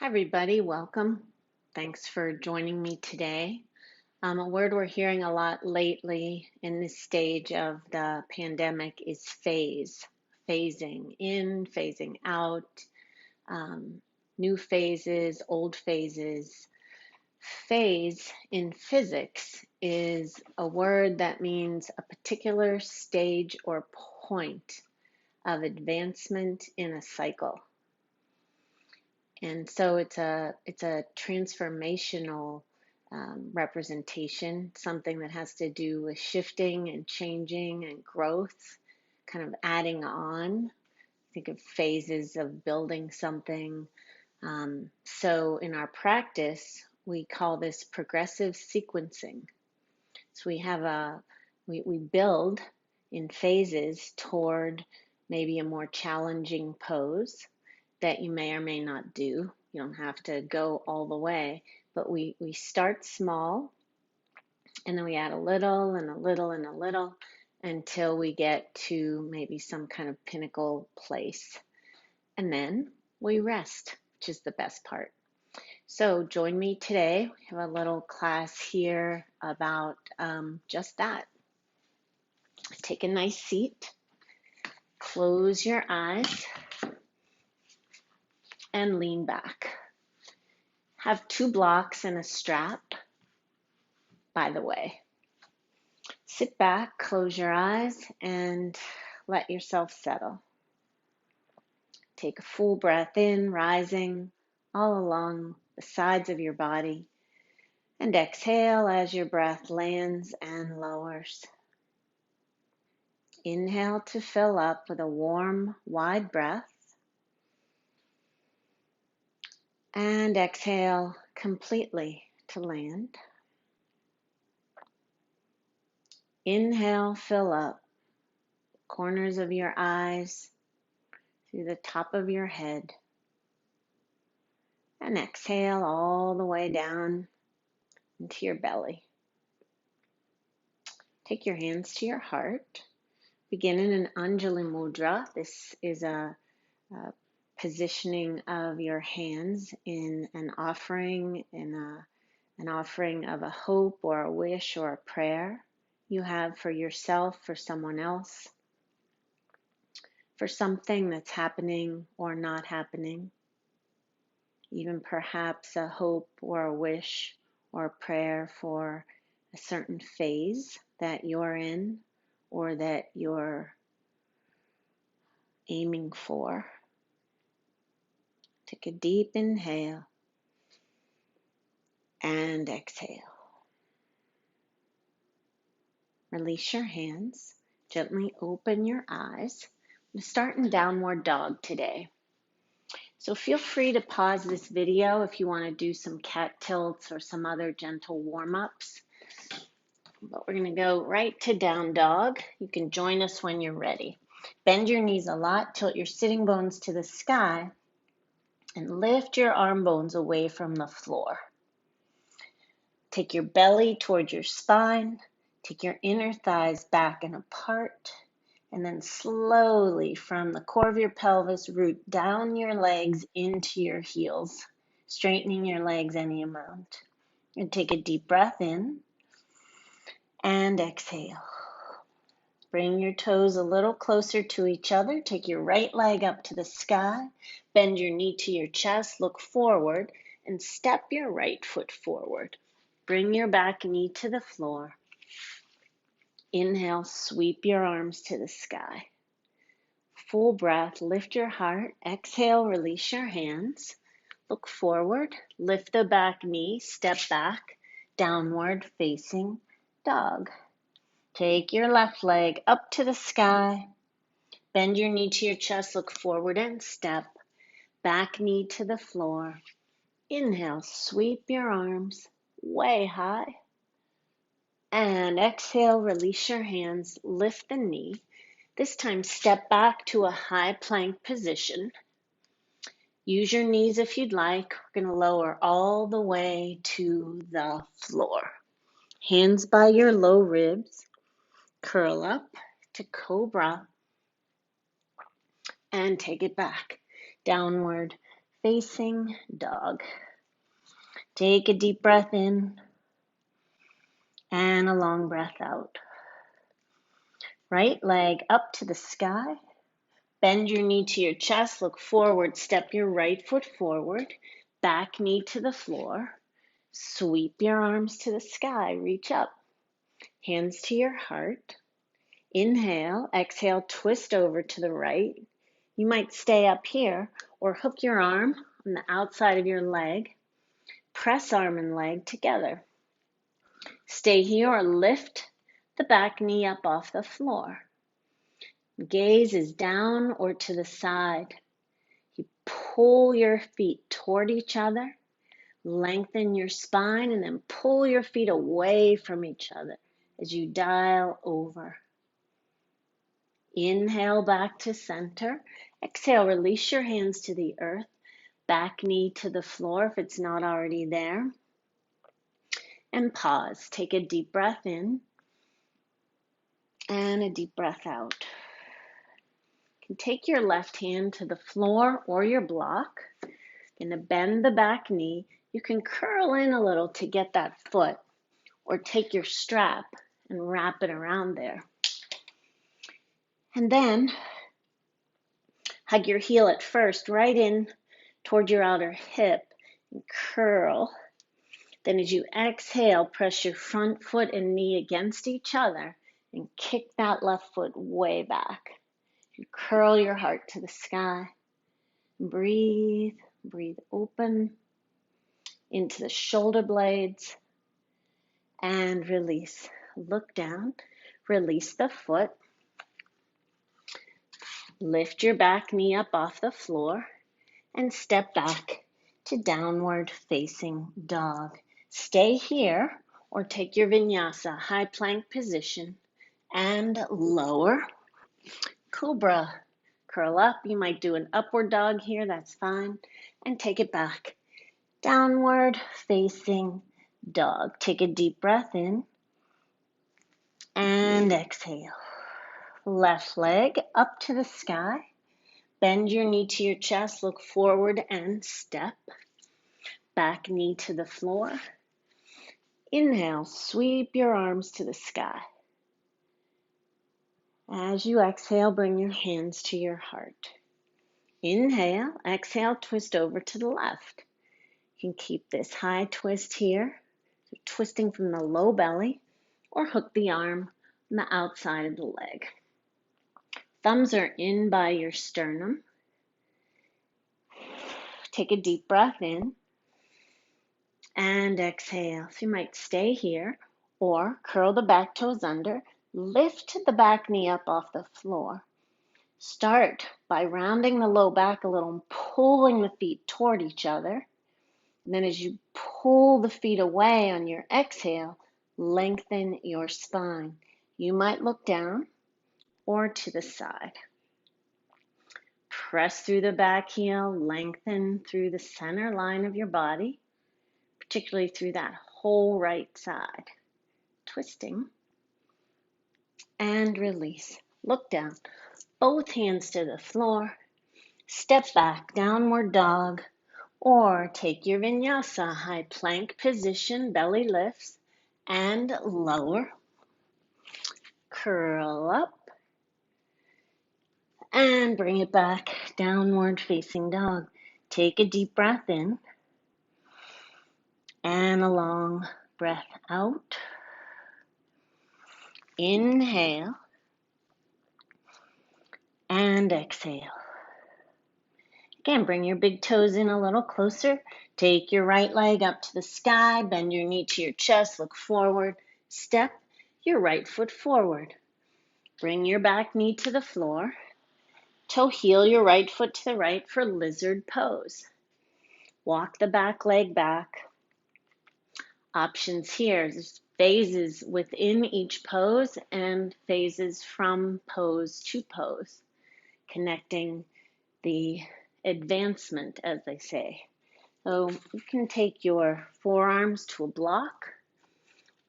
Hi, everybody. Welcome. Thanks for joining me today. A word we're hearing a lot lately in this stage of the pandemic is phasing in, phasing out, um, new phases, old phases. Phase in physics is a word that means a particular stage or point of advancement in a cycle. And so it's a transformational representation, something that has to do with shifting and changing and growth, kind of adding on. Think of phases of building something. So in our practice, we call this progressive sequencing. So we build in phases toward maybe a more challenging pose that you may or may not do. You don't have to go all the way, but we start small and then we add a little and a little and a little until we get to maybe some kind of pinnacle place. And then we rest, which is the best part. So join me today. We have a little class here about just that. Take a nice seat, close your eyes, and lean back. Have 2 blocks and a strap, by the way. Sit back, close your eyes, and let yourself settle. Take a full breath in, rising all along the sides of your body, and exhale as your breath lands and lowers. Inhale to fill up with a warm, wide breath, and exhale completely to land. Inhale, fill up corners of your eyes, through the top of your head. And exhale all the way down into your belly. Take your hands to your heart. Begin in an Anjali Mudra. This is a positioning of your hands in an offering, an offering of a hope or a wish or a prayer you have for yourself, for someone else, for something that's happening or not happening, even perhaps a hope or a wish or a prayer for a certain phase that you're in or that you're aiming for. Take a deep inhale and exhale. Release your hands. Gently open your eyes. I'm starting downward dog today. So feel free to pause this video if you want to do some cat tilts or some other gentle warm-ups. But we're going to go right to down dog. You can join us when you're ready. Bend your knees a lot, tilt your sitting bones to the sky, and lift your arm bones away from the floor. Take your belly towards your spine. Take your inner thighs back and apart. And then slowly from the core of your pelvis, root down your legs into your heels, straightening your legs any amount. And take a deep breath in and exhale. Bring your toes a little closer to each other. Take your right leg up to the sky. Bend your knee to your chest. Look forward and step your right foot forward. Bring your back knee to the floor. Inhale, sweep your arms to the sky. Full breath, lift your heart. Exhale, release your hands. Look forward, lift the back knee, step back, downward facing dog. Take your left leg up to the sky. Bend your knee to your chest, look forward and step. Back knee to the floor. Inhale, sweep your arms way high. And exhale, release your hands, lift the knee. This time, step back to a high plank position. Use your knees if you'd like. We're going to lower all the way to the floor. Hands by your low ribs. Curl up to cobra. And take it back. Downward facing dog. Take a deep breath in and a long breath out. Right leg up to the sky. Bend your knee to your chest, look forward, step your right foot forward, back knee to the floor. Sweep your arms to the sky, reach up, hands to your heart. Inhale, exhale, twist over to the right. You might stay up here or hook your arm on the outside of your leg. Press arm and leg together. Stay here or lift the back knee up off the floor. Gaze is down or to the side. You pull your feet toward each other. Lengthen your spine and then pull your feet away from each other as you dial over. Inhale back to center. Exhale, release your hands to the earth. Back knee to the floor if it's not already there. And pause. Take a deep breath in and a deep breath out. You can take your left hand to the floor or your block. Going to bend the back knee. You can curl in a little to get that foot, or take your strap and wrap it around there. And then hug your heel at first right in toward your outer hip and curl. Then as you exhale, press your front foot and knee against each other and kick that left foot way back. You curl your heart to the sky. Breathe, breathe open into the shoulder blades and release. Look down, release the foot. Lift your back knee up off the floor and step back to downward facing dog. Stay here or take your vinyasa, high plank position and lower. Cobra, curl up. You might do an upward dog here, that's fine. And take it back. Downward facing dog. Take a deep breath in and exhale. Left leg up to the sky. Bend your knee to your chest, look forward and step. Back knee to the floor. Inhale, sweep your arms to the sky. As you exhale, bring your hands to your heart. Inhale, exhale, twist over to the left. You can keep this high twist here, so twisting from the low belly, or hook the arm on the outside of the leg. Thumbs are in by your sternum. Take a deep breath in and exhale. So you might stay here or curl the back toes under, lift the back knee up off the floor. Start by rounding the low back a little and pulling the feet toward each other. And then as you pull the feet away on your exhale, lengthen your spine. You might look down or to the side. Press through the back heel, lengthen through the center line of your body, particularly through that whole right side. Twisting and release. Look down. Both hands to the floor. Step back, downward dog, or take your vinyasa, high plank position, belly lifts, and lower. Curl up and bring it back, downward facing dog. Take a deep breath in and a long breath out. Inhale and exhale. Again, bring your big toes in a little closer. Take your right leg up to the sky. Bend your knee to your chest. Look forward. Step your right foot forward. Bring your back knee to the floor. Toe heel your right foot to the right for lizard pose. Walk the back leg back. Options here. There's phases within each pose and phases from pose to pose, connecting the advancement, as they say. So you can take your forearms to a block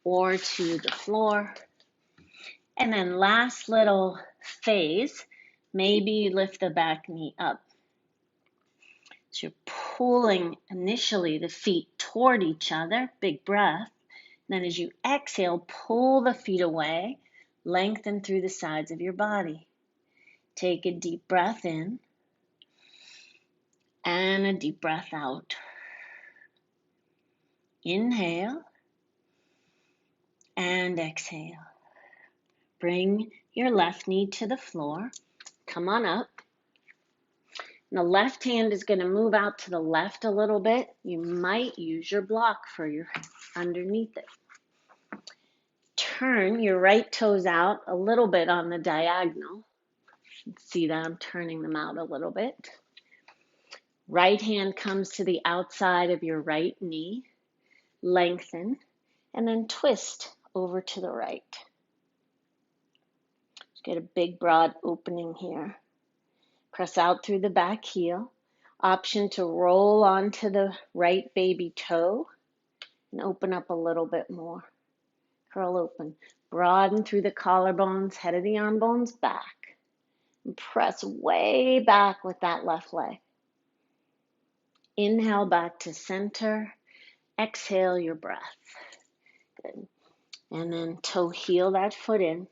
or to the floor. And then last little phase, maybe you lift the back knee up. So you're pulling initially the feet toward each other, big breath. Then as you exhale, pull the feet away, lengthen through the sides of your body. Take a deep breath in and a deep breath out. Inhale and exhale. Bring your left knee to the floor. Come on up. And the left hand is going to move out to the left a little bit. You might use your block for your underneath it. Turn your right toes out a little bit on the diagonal. See that I'm turning them out a little bit. Right hand comes to the outside of your right knee. Lengthen and then twist over to the right. Get a big broad opening here. Press out through the back heel. Option to roll onto the right baby toe and open up a little bit more. Curl open. Broaden through the collarbones, head of the arm bones back. And press way back with that left leg. Inhale back to center. Exhale your breath. Good. And then toe heel that foot in.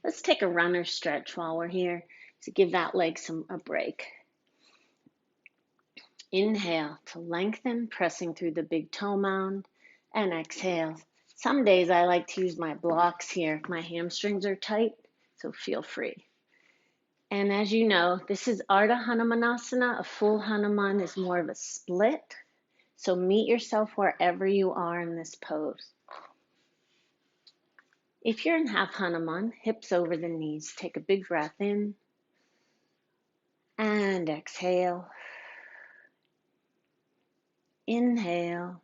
Let's take a runner stretch while we're here to give that leg a break. Inhale to lengthen, pressing through the big toe mound, and exhale. Some days I like to use my blocks here if my hamstrings are tight, so feel free. And as you know, this is Ardha Hanumanasana. A full Hanuman is more of a split, so meet yourself wherever you are in this pose. If you're in half Hanuman, hips over the knees, take a big breath in and exhale. Inhale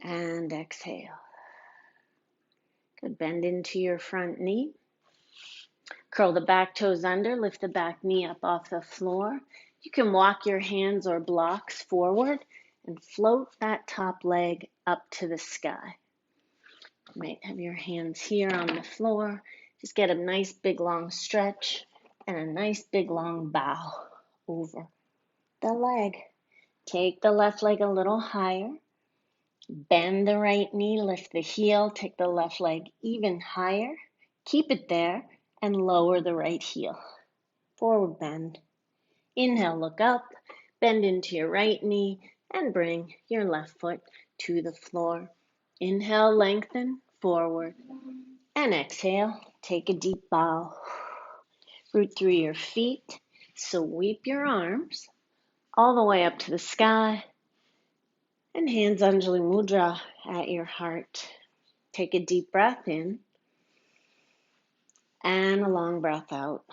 and exhale. Good. Bend into your front knee. Curl the back toes under, lift the back knee up off the floor. You can walk your hands or blocks forward and float that top leg up to the sky. You might have your hands here on the floor. Just get a nice big long stretch and a nice big long bow over the leg. Take the left leg a little higher. Bend the right knee, lift the heel, take the left leg even higher. Keep it there and lower the right heel. Forward bend. Inhale, look up, bend into your right knee and bring your left foot to the floor. Inhale, lengthen, forward. And exhale, take a deep bow. Root through your feet, sweep your arms all the way up to the sky. And hands Anjali Mudra at your heart. Take a deep breath in and a long breath out.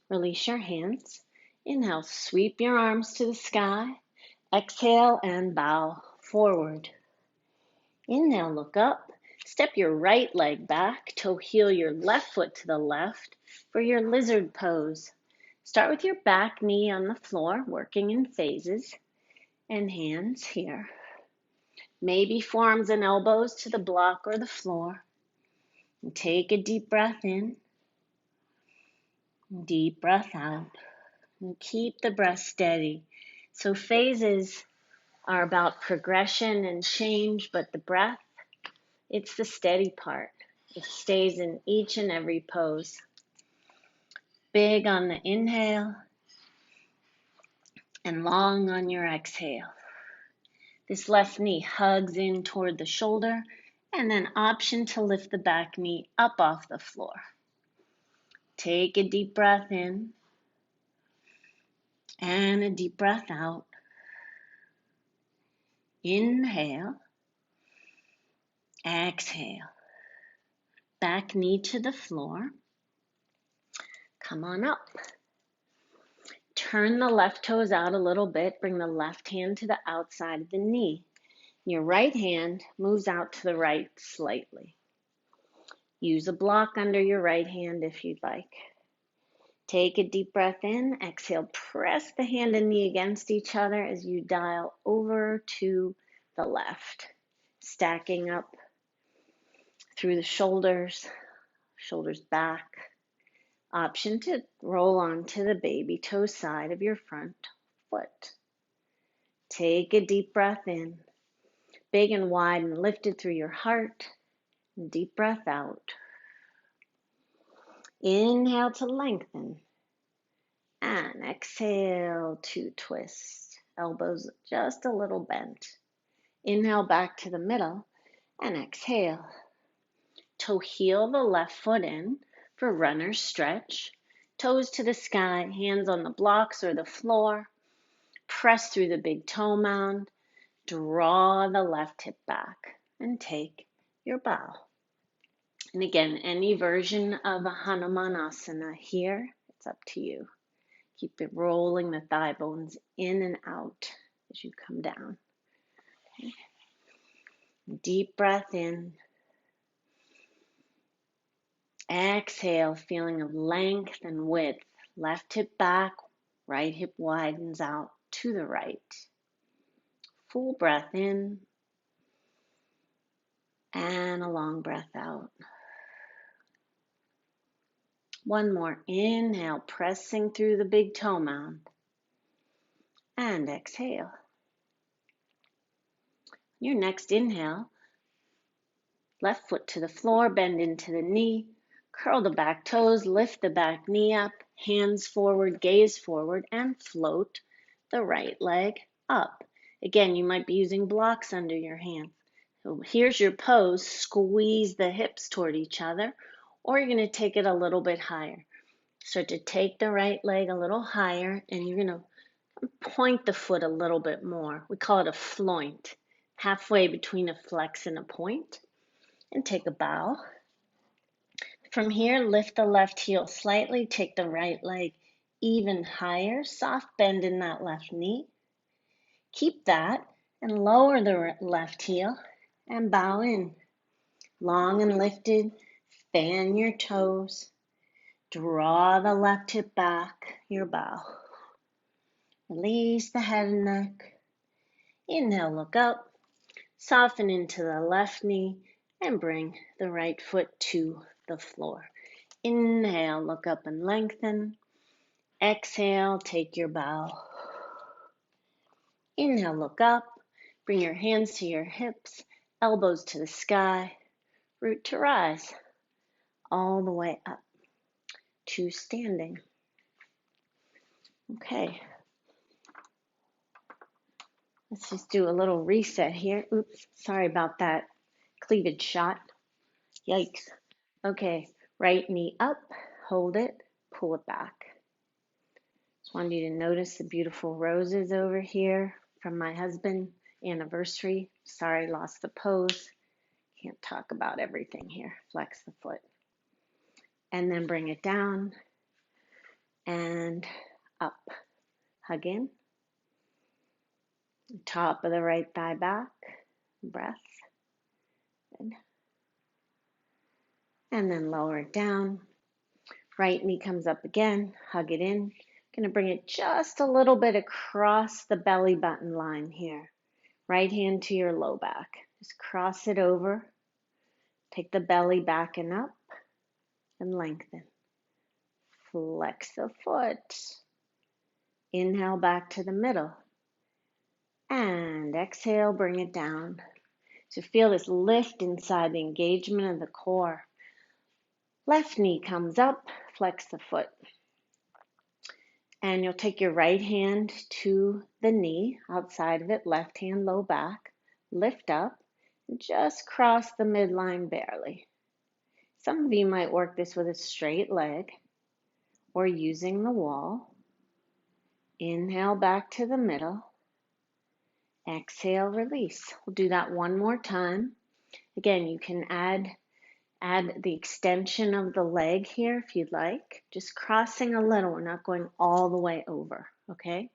Release your hands. Inhale, sweep your arms to the sky. Exhale and bow forward. Inhale, look up. Step your right leg back. Toe heel your left foot to the left for your lizard pose. Start with your back knee on the floor, working in phases. And hands here. Maybe forearms and elbows to the block or the floor. And take a deep breath in. Deep breath out. And keep the breath steady. So phases are about progression and change, but the breath, it's the steady part. It stays in each and every pose. Big on the inhale and long on your exhale. This left knee hugs in toward the shoulder, and then option to lift the back knee up off the floor. Take a deep breath in and a deep breath out. Inhale, exhale. Back knee to the floor. Come on up. Turn the left toes out a little bit. Bring the left hand to the outside of the knee. Your right hand moves out to the right slightly. Use a block under your right hand if you'd like. Take a deep breath in. Exhale, press the hand and knee against each other as you dial over to the left. Stacking up through the shoulders, shoulders back, Option to roll onto the baby toe side of your front foot. Take a deep breath in, big and wide and lifted through your heart. Deep breath out. Inhale to lengthen. And exhale to twist. Elbows just a little bent. Inhale back to the middle and exhale. Toe heel the left foot in for runner's stretch. Toes to the sky, hands on the blocks or the floor. Press through the big toe mound. Draw the left hip back and take your bow. And again, any version of a Hanumanasana here, it's up to you. Keep it rolling the thigh bones in and out as you come down. Okay. Deep breath in. Exhale, feeling of length and width. Left hip back, right hip widens out to the right. Full breath in and a long breath out. One more. Inhale, pressing through the big toe mound. And exhale. Your next inhale, left foot to the floor, bend into the knee. Curl the back toes, lift the back knee up, hands forward, gaze forward, and float the right leg up. Again, you might be using blocks under your hands. So here's your pose. Squeeze the hips toward each other, or you're going to take it a little bit higher. Start to take the right leg a little higher, and you're going to point the foot a little bit more. We call it a floint, halfway between a flex and a point. And take a bow. From here, lift the left heel slightly, take the right leg even higher, soft bend in that left knee. Keep that and lower the left heel and bow in. Long and lifted, fan your toes. Draw the left hip back, your bow. Release the head and neck. Inhale, look up. Soften into the left knee and bring the right foot to the floor. Inhale, look up and lengthen. Exhale, take your bow. Inhale, look up. Bring your hands to your hips, elbows to the sky, root to rise, all the way up to standing. Okay. Let's just do a little reset here. Oops, sorry about that cleavage shot. Yikes. Okay, right knee up, hold it, pull it back. Just wanted you to notice the beautiful roses over here from my husband. Anniversary. Sorry, lost the pose. Can't talk about everything here. Flex the foot. And then bring it down and up. Hug in. Top of the right thigh back. Breath. Good. And then lower it down. Right knee comes up again. Hug it in. Going to bring it just a little bit across the belly button line here. Right hand to your low back. Just cross it over. Take the belly back and up and lengthen. Flex the foot. Inhale back to the middle. And exhale, bring it down. So feel this lift inside the engagement of the core. Left knee comes up, flex the foot. And you'll take your right hand to the knee, outside of it, left hand low back, lift up, and just cross the midline barely. Some of you might work this with a straight leg or using the wall. Inhale back to the middle. Exhale, release. We'll do that one more time. Again, you can add the extension of the leg here if you'd like. Just crossing a little. We're not going all the way over, okay?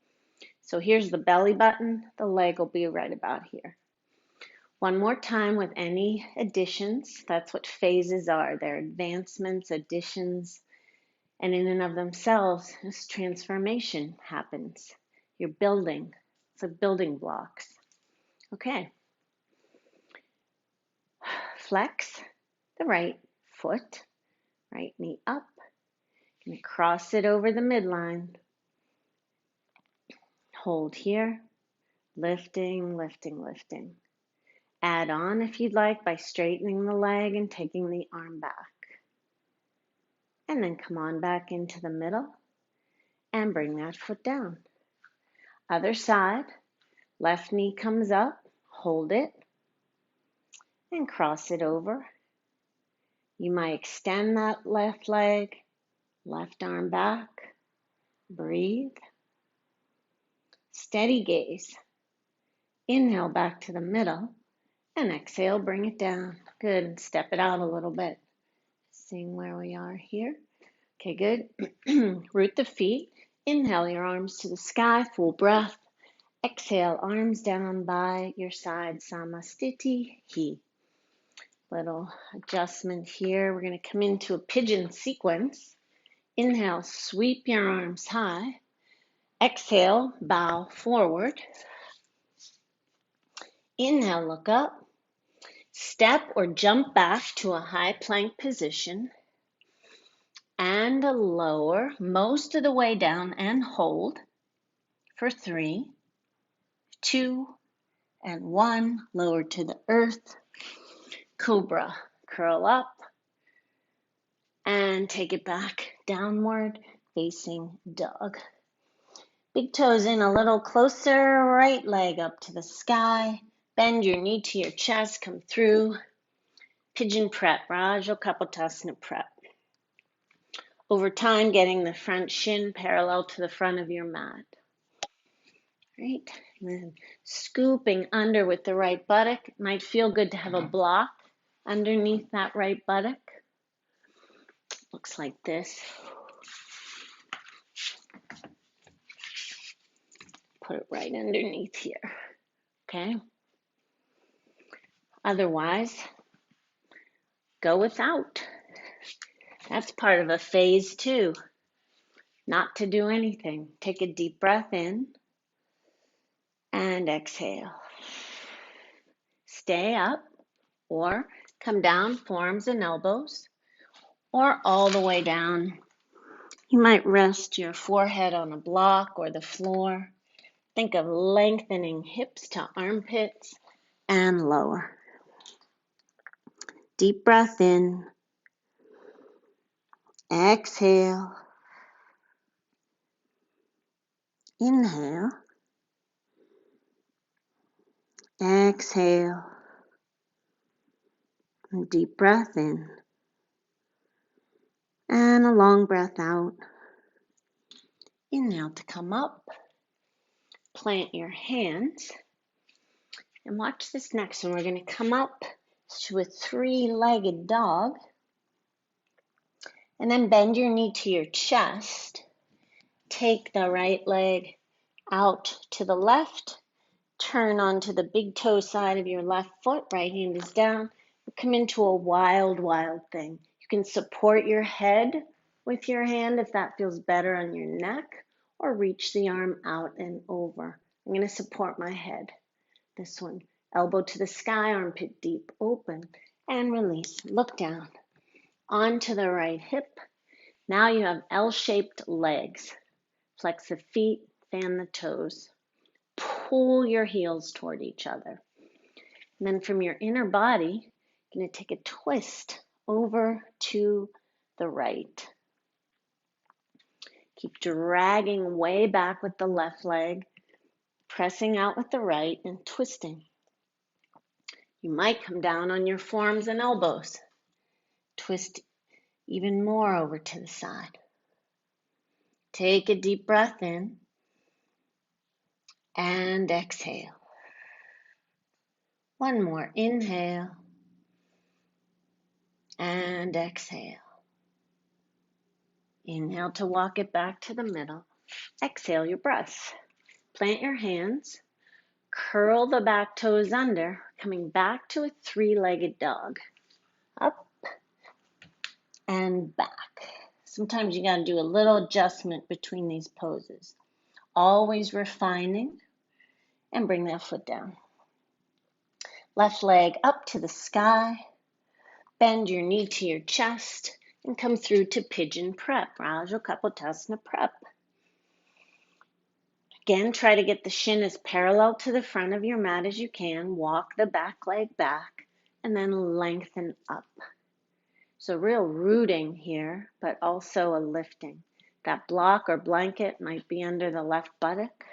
So here's the belly button. The leg will be right about here. One more time with any additions. That's what phases are. They're advancements, additions, and in and of themselves, this transformation happens. You're building. It's like building blocks. Okay. Flex the right foot, right knee up. And cross it over the midline. Hold here. Lifting, lifting, lifting. Add on if you'd like by straightening the leg and taking the arm back. And then come on back into the middle and bring that foot down. Other side, left knee comes up, hold it, and cross it over. You might extend that left leg, left arm back, breathe. Steady gaze. Inhale back to the middle, and exhale, bring it down. Good, step it out a little bit. Seeing where we are here. Okay, good. Root the feet. Inhale your arms to the sky, full breath. Exhale, arms down by your side, Samastiti Hi. Little adjustment here. We're going to come into a pigeon sequence. Inhale, sweep your arms high. Exhale, bow forward. Inhale, look up. Step or jump back to a high plank position. And a lower most of the way down and hold for 3, 2, and 1. Lower to the earth. Cobra. Curl up and take it back. Downward facing dog. Big toes in a little closer. Right leg up to the sky. Bend your knee to your chest. Come through. Pigeon prep. Raja Kapotasana prep. Over time, getting the front shin parallel to the front of your mat. Right? And then scooping under with the right buttock. It might feel good to have a block underneath that right buttock. Looks like this. Put it right underneath here. Okay? Otherwise, go without. That's part of a phase too. Not to do anything. Take a deep breath in and exhale. Stay up or come down, forearms and elbows, or all the way down. You might rest your forehead on a block or the floor. Think of lengthening hips to armpits and lower. Deep breath in. Exhale. Inhale. Exhale. And deep breath in. And a long breath out. Inhale to come up. Plant your hands. And watch this next one. We're going to come up to a 3-legged dog. And then bend your knee to your chest. Take the right leg out to the left. Turn onto the big toe side of your left foot. Right hand is down. Come into a wild, wild thing. You can support your head with your hand if that feels better on your neck, or reach the arm out and over. I'm going to support my head. This one. Elbow to the sky, armpit deep, open, and release. Look down. Onto the right hip. Now you have L-shaped legs. Flex the feet, fan the toes. Pull your heels toward each other. And then from your inner body, you're going to take a twist over to the right. Keep dragging way back with the left leg, pressing out with the right and twisting. You might come down on your forearms and elbows. Twist even more over to the side. Take a deep breath in and exhale. One more. Inhale and exhale. Inhale to walk it back to the middle. Exhale your breath. Plant your hands. Curl the back toes under, coming back to a 3-legged dog. Up and back. Sometimes you got to do a little adjustment between these poses. Always refining, and bring that foot down. Left leg up to the sky. Bend your knee to your chest and come through to pigeon prep. Rážu kapotasana prep. Again, try to get the shin as parallel to the front of your mat as you can. Walk the back leg back and then lengthen up. So real rooting here, but also a lifting. That block or blanket might be under the left buttock.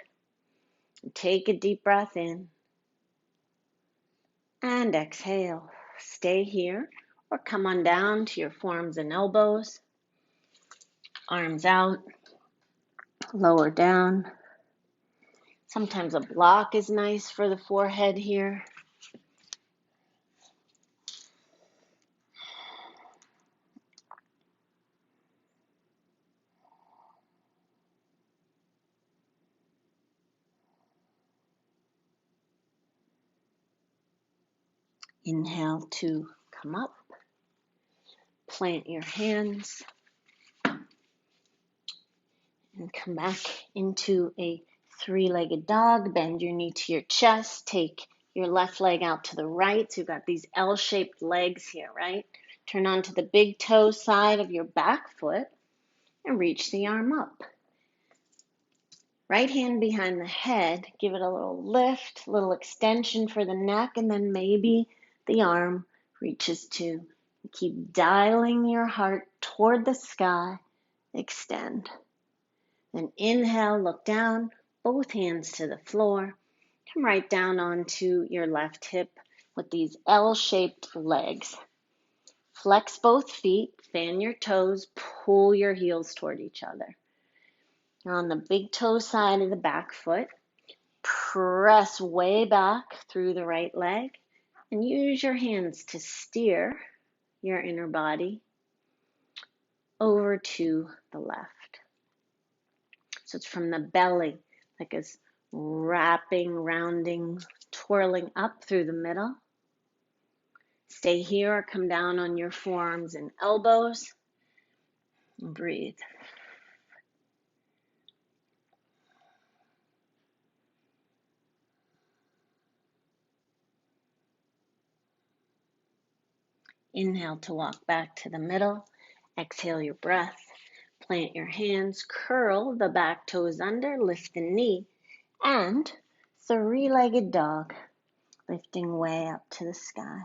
Take a deep breath in and exhale. Stay here or come on down to your forearms and elbows. Arms out, lower down. Sometimes a block is nice for the forehead here. Inhale to come up. Plant your hands and come back into a three-legged dog. Bend your knee to your chest. Take your left leg out to the right. So you've got these L-shaped legs here, right? Turn onto the big toe side of your back foot and reach the arm up. Right hand behind the head. Give it a little lift, a little extension for the neck, and then maybe the arm reaches to. Keep dialing your heart toward the sky. Extend. Then inhale, look down, both hands to the floor. Come right down onto your left hip with these L-shaped legs. Flex both feet, fan your toes, pull your heels toward each other. Now on the big toe side of the back foot, press way back through the right leg and use your hands to steer your inner body over to the left. So it's from the belly, like it's wrapping, rounding, twirling up through the middle. Stay here or come down on your forearms and elbows. And breathe. Inhale to walk back to the middle. Exhale your breath. Plant your hands, curl the back toes under, lift the knee, and three-legged dog, lifting way up to the sky.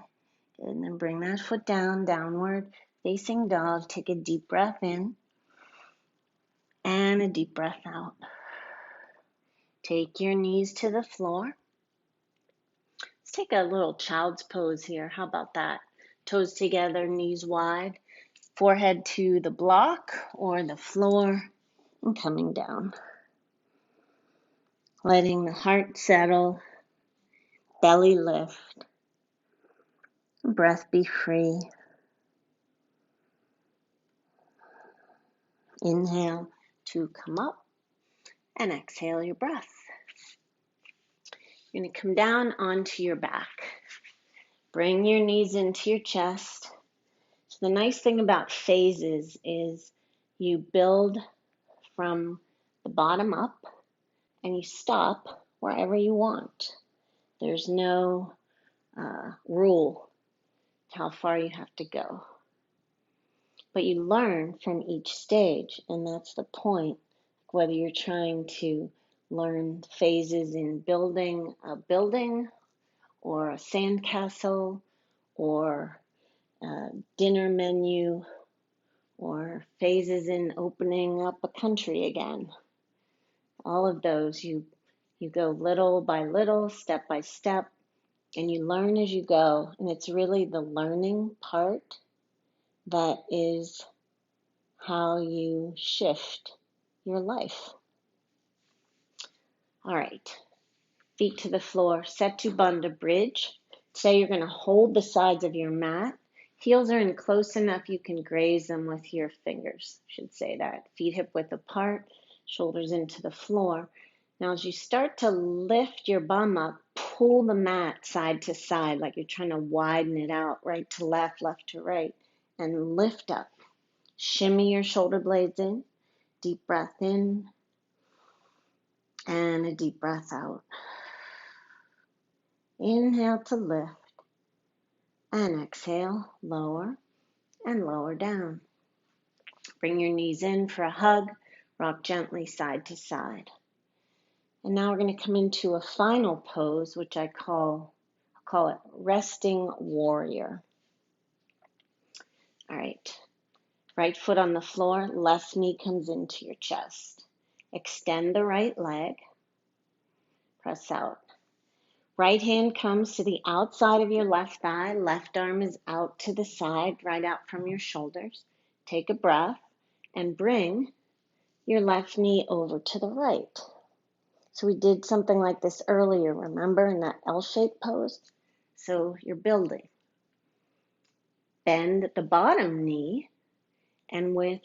Good, and then bring that foot down, downward facing dog. Take a deep breath in and a deep breath out. Take your knees to the floor. Let's take a little child's pose here. How about that? Toes together, knees wide, forehead to the block or the floor, and coming down. Letting the heart settle, belly lift, breath be free. Inhale to come up and exhale your breath. You're going to come down onto your back. Bring your knees into your chest. So the nice thing about phases is you build from the bottom up and you stop wherever you want. There's no rule how far you have to go. But you learn from each stage, and that's the point. Whether you're trying to learn phases in building a building or a sandcastle or a dinner menu or phases in opening up a country again. All of those, you go little by little, step by step, and you learn as you go. And it's really the learning part that is how you shift your life. All right, feet to the floor, Setu Bandha bridge. Today you're going to hold the sides of your mat. Heels are in close enough you can graze them with your fingers. I should say that. Feet hip width apart, shoulders into the floor. Now as you start to lift your bum up, pull the mat side to side like you're trying to widen it out, right to left, left to right, and lift up. Shimmy your shoulder blades in, deep breath in, and a deep breath out. Inhale to lift, and exhale, lower and lower down. Bring your knees in for a hug. Rock gently side to side. And now we're going to come into a final pose, which I'll call it resting warrior. All right. Right foot on the floor, left knee comes into your chest. Extend the right leg. Press out. Right hand comes to the outside of your left thigh. Left arm is out to the side, right out from your shoulders. Take a breath and bring your left knee over to the right. So we did something like this earlier, remember, in that L-shaped pose? So you're building. Bend the bottom knee, and with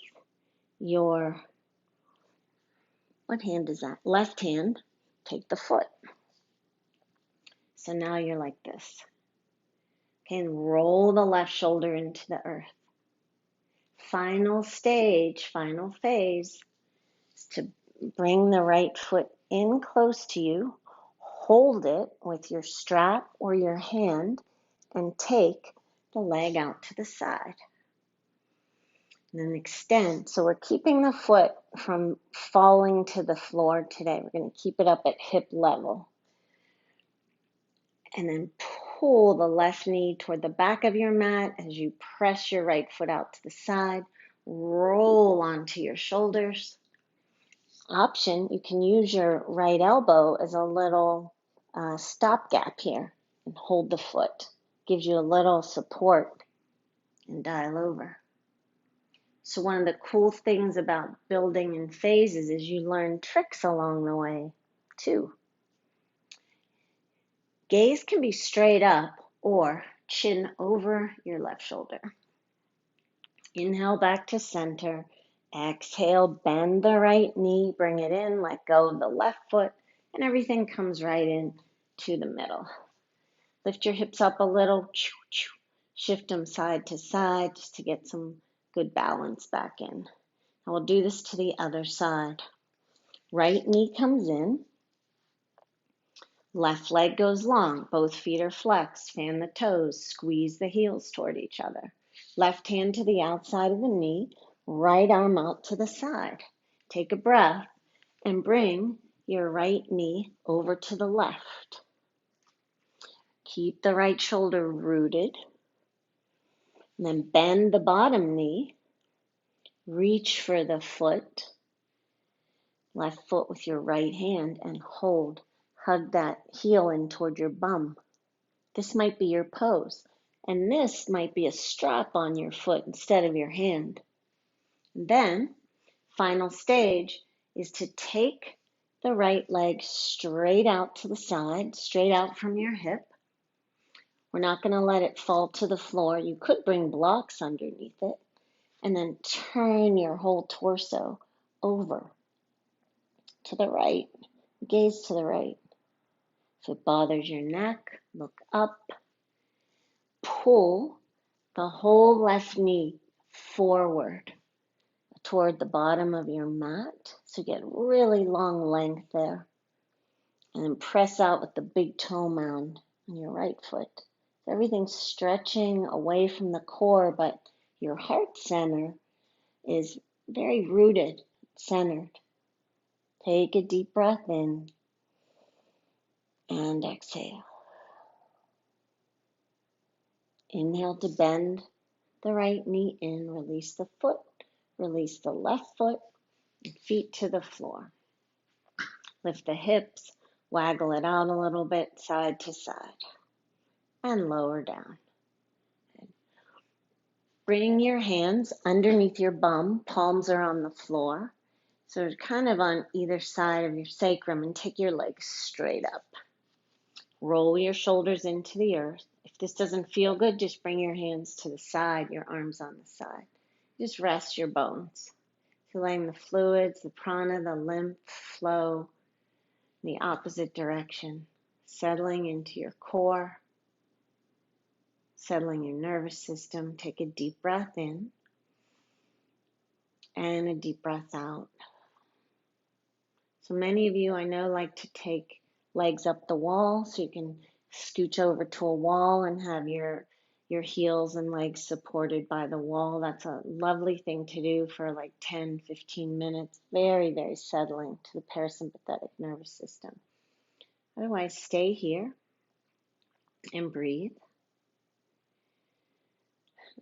your, what hand is that? Left hand, take the foot. So now you're like this. Okay, and roll the left shoulder into the earth. Final stage, final phase is to bring the right foot in close to you, hold it with your strap or your hand, and take the leg out to the side. And then extend. So we're keeping the foot from falling to the floor today. We're going to keep it up at hip level. And then pull the left knee toward the back of your mat as you press your right foot out to the side. Roll onto your shoulders. Option, you can use your right elbow as a little stopgap here and hold the foot. Gives you a little support and dial over. So one of the cool things about building in phases is you learn tricks along the way too. Gaze can be straight up or chin over your left shoulder. Inhale back to center. Exhale, bend the right knee, bring it in, let go of the left foot, and everything comes right in to the middle. Lift your hips up a little, shift them side to side just to get some good balance back in. And we'll do this to the other side. Right knee comes in. Left leg goes long. Both feet are flexed. Fan the toes. Squeeze the heels toward each other. Left hand to the outside of the knee. Right arm out to the side. Take a breath and bring your right knee over to the left. Keep the right shoulder rooted. And then bend the bottom knee. Reach for the foot. Left foot with your right hand and hold. Hug that heel in toward your bum. This might be your pose. And this might be a strap on your foot instead of your hand. And then, final stage is to take the right leg straight out to the side, straight out from your hip. We're not going to let it fall to the floor. You could bring blocks underneath it. And then turn your whole torso over to the right. Gaze to the right. If it bothers your neck, look up. Pull the whole left knee forward toward the bottom of your mat. So get really long length there. And then press out with the big toe mound on your right foot. So everything's stretching away from the core, but your heart center is very rooted, centered. Take a deep breath in and exhale. Inhale to bend the right knee in, release the foot, release the left foot, and feet to the floor. Lift the hips, waggle it out a little bit, side to side, and lower down. Bring your hands underneath your bum, palms are on the floor, so kind of on either side of your sacrum, and take your legs straight up. Roll your shoulders into the earth. If this doesn't feel good, just bring your hands to the side, your arms on the side. Just rest your bones. So letting the fluids, the prana, the lymph flow in the opposite direction, settling into your core, settling your nervous system. Take a deep breath in and a deep breath out. So many of you I know like to take legs up the wall, so you can scooch over to a wall and have your your heels and legs supported by the wall. That's a lovely thing to do for like 10, 15 minutes. Very, very settling to the parasympathetic nervous system. Otherwise, stay here and breathe.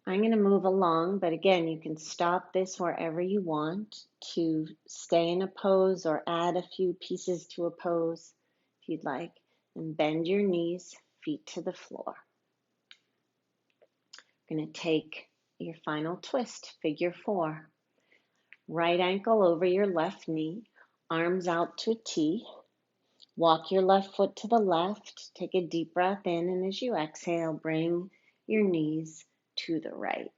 I'm going to move along, but again, you can stop this wherever you want to stay in a pose or add a few pieces to a pose if you'd like. And bend your knees, feet to the floor. You're going to take your final twist, figure 4. Right ankle over your left knee, arms out to a T. Walk your left foot to the left. Take a deep breath in, and as you exhale, bring your knees to the right.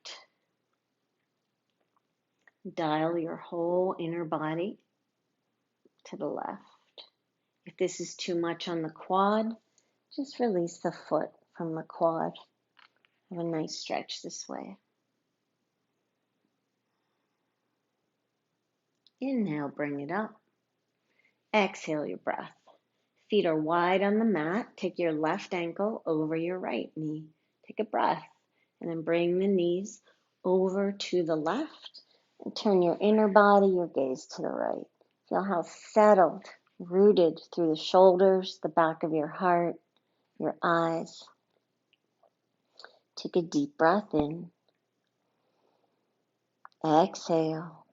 Dial your whole inner body to the left. If this is too much on the quad, just release the foot from the quad. Have a nice stretch this way. Inhale, bring it up. Exhale your breath. Feet are wide on the mat. Take your left ankle over your right knee. Take a breath and then bring the knees over to the left and turn your inner body, your gaze to the right. Feel how settled, rooted through the shoulders, the back of your heart, your eyes. Take a deep breath in. Exhale.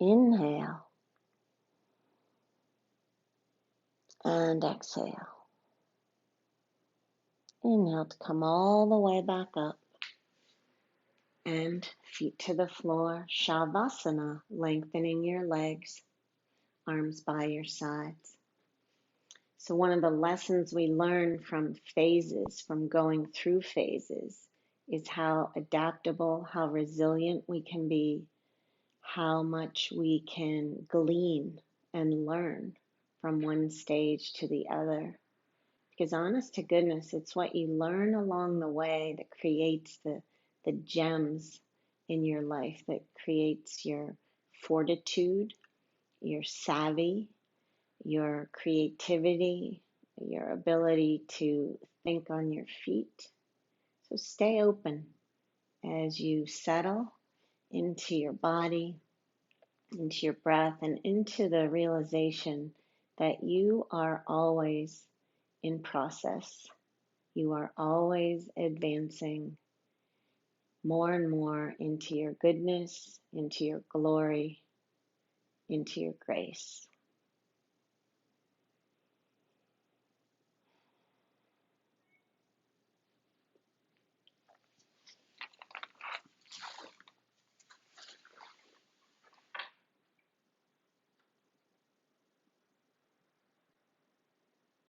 Inhale. And exhale. Inhale to come all the way back up. And feet to the floor. Shavasana, lengthening your legs, arms by your sides. So one of the lessons we learn from phases, from going through phases, is how adaptable, how resilient we can be, how much we can glean and learn from one stage to the other. Because honest to goodness, it's what you learn along the way that creates the gems in your life, that creates your fortitude, your savvy, your creativity, your ability to think on your feet. So stay open as you settle into your body, into your breath, and into the realization that you are always in process. You are always advancing more and more into your goodness, into your glory, into your grace.